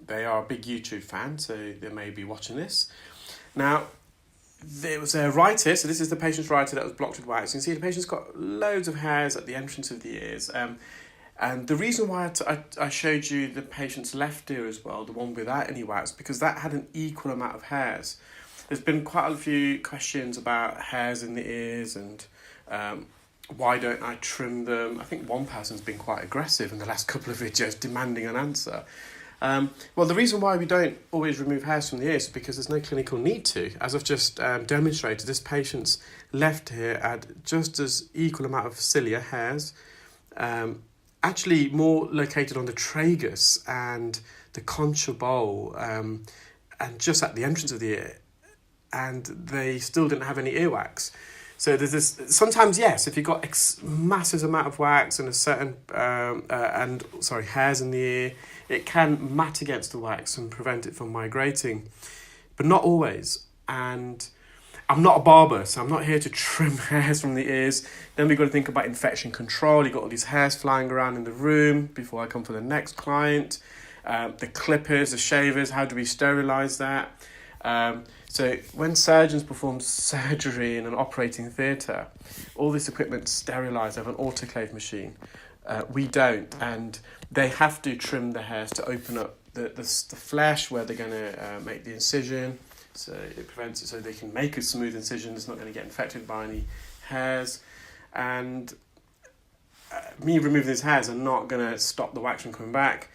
They are a big YouTube fan, so they may be watching this. Now, there was a writer, so this is the patient's writer that was blocked with wax. You can see the patient's got loads of hairs at the entrance of the ears. And the reason why I showed you the patient's left ear as well, the one without any wax, because that had an equal amount of hairs. There's been quite a few questions about hairs in the ears and why don't I trim them? I think one person's been quite aggressive in the last couple of videos demanding an answer. Well, the reason why we don't always remove hairs from the ears is because there's no clinical need to. As I've just demonstrated, this patient's left ear had just as equal amount of cilia, hairs, actually more located on the tragus and the concha bowl, and just at the entrance of the ear, and they still didn't have any earwax. So there's this, sometimes, yes, if you've got massive amount of wax and a certain, hairs in the ear, it can mat against the wax and prevent it from migrating, but not always. And I'm not a barber, so I'm not here to trim hairs from the ears. Then we've got to think about infection control. You've got all these hairs flying around in the room before I come for the next client. The clippers, the shavers, how do we sterilise that? So when surgeons perform surgery in an operating theatre, all this equipment's sterilised. They have an autoclave machine. We don't, and they have to trim the hairs to open up the flesh where they're going to make the incision. So it prevents it, so they can make a smooth incision. It's not going to get infected by any hairs. And me removing these hairs are not going to stop the wax from coming back.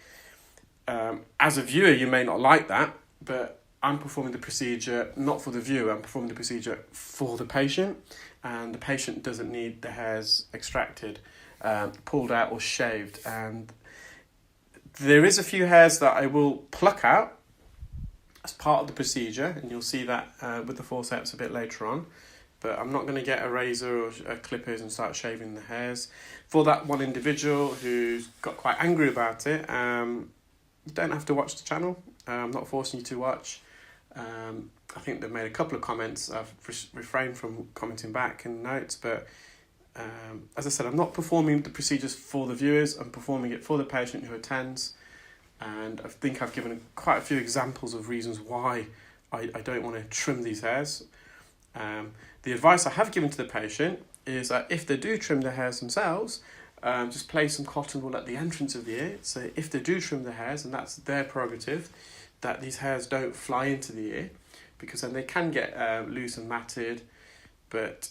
As a viewer, you may not like that, but I'm performing the procedure not for the viewer. I'm performing the procedure for the patient, and the patient doesn't need the hairs extracted, pulled out or shaved. And there is a few hairs that I will pluck out as part of the procedure, and you'll see that with the forceps a bit later on. But I'm not going to get a razor or clippers and start shaving the hairs. For that one individual who's got quite angry about it, you don't have to watch the channel. I'm not forcing you to watch. I think they've made a couple of comments. I've refrained from commenting back in notes, but as I said, I'm not performing the procedures for the viewers. I'm performing it for the patient who attends, and I think I've given quite a few examples of reasons why I don't want to trim these hairs. The advice I have given to the patient is that if they do trim the hairs themselves, just place some cotton wool at the entrance of the ear. So if they do trim the hairs, and that's their prerogative, that these hairs don't fly into the ear, because then they can get loose and matted. But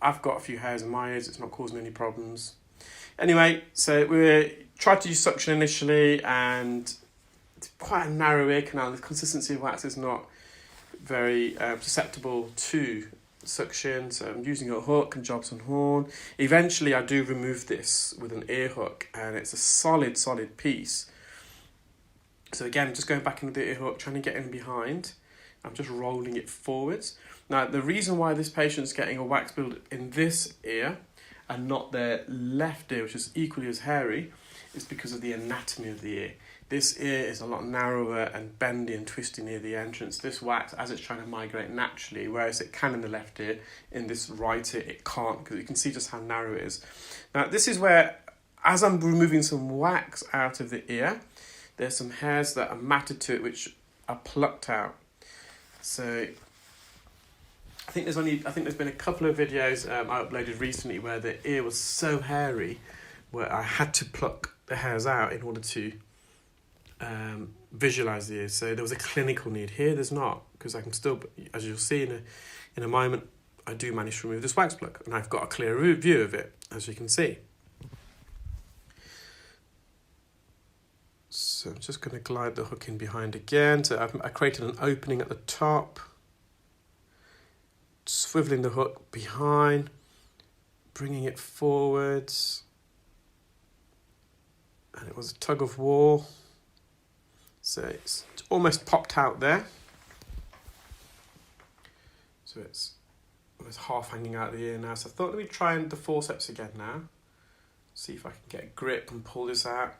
I've got a few hairs in my ears, it's not causing any problems. Anyway, so we tried to use suction initially, and it's quite a narrow ear canal. The consistency of wax is not very susceptible to suction, so I'm using a hook and Jobson horn. Eventually I do remove this with an ear hook, and it's a solid piece. So again, just going back into the ear hook, trying to get in behind. I'm just rolling it forwards. Now, the reason why this patient's getting a wax build in this ear and not their left ear, which is equally as hairy, is because of the anatomy of the ear. This ear is a lot narrower and bendy and twisty near the entrance. This wax, as it's trying to migrate naturally, whereas it can in the left ear, in this right ear, it can't, because you can see just how narrow it is. Now, this is where, as I'm removing some wax out of the ear, there's some hairs that are matted to it, which are plucked out. So I think there's been a couple of videos I uploaded recently where the ear was so hairy where I had to pluck the hairs out in order to visualize the ear. So there was a clinical need. Here there's not, because I can still, as you'll see in a moment, I do manage to remove this wax plug, and I've got a clear view of it, as you can see. So I'm just going to glide the hook in behind again. So I created an opening at the top, swiveling the hook behind, bringing it forwards, and it was a tug of war. So it's almost popped out there. So it's almost half hanging out of the ear now. So I thought, let me try the forceps again now. See if I can get a grip and pull this out.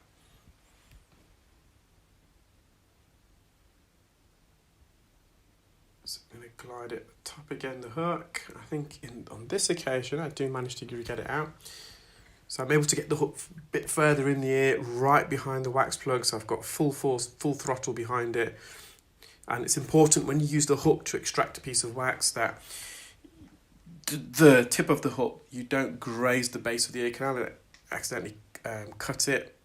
So I'm going to glide it top again, the hook. I think on this occasion I do manage to get it out. So I'm able to get the hook a bit further in the ear, right behind the wax plug, so I've got full force, full throttle behind it. And it's important when you use the hook to extract a piece of wax that the tip of the hook, you don't graze the base of the ear canal and accidentally cut it.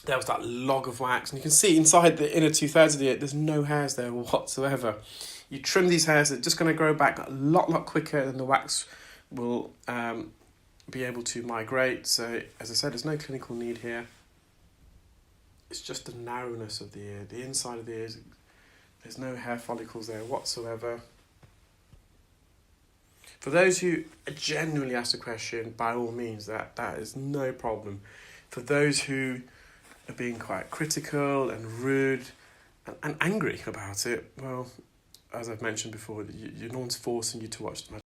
There was that log of wax, and you can see inside the inner 2/3 of the ear, there's no hairs there whatsoever. You trim these hairs, they're just going to grow back a lot quicker than the wax will be able to migrate. So, as I said, there's no clinical need here. It's just the narrowness of the ear. The inside of the ear, there's no hair follicles there whatsoever. For those who genuinely ask the question, by all means, that is no problem. For those who are being quite critical and rude and angry about it, well, as I've mentioned before, no one's forcing you to watch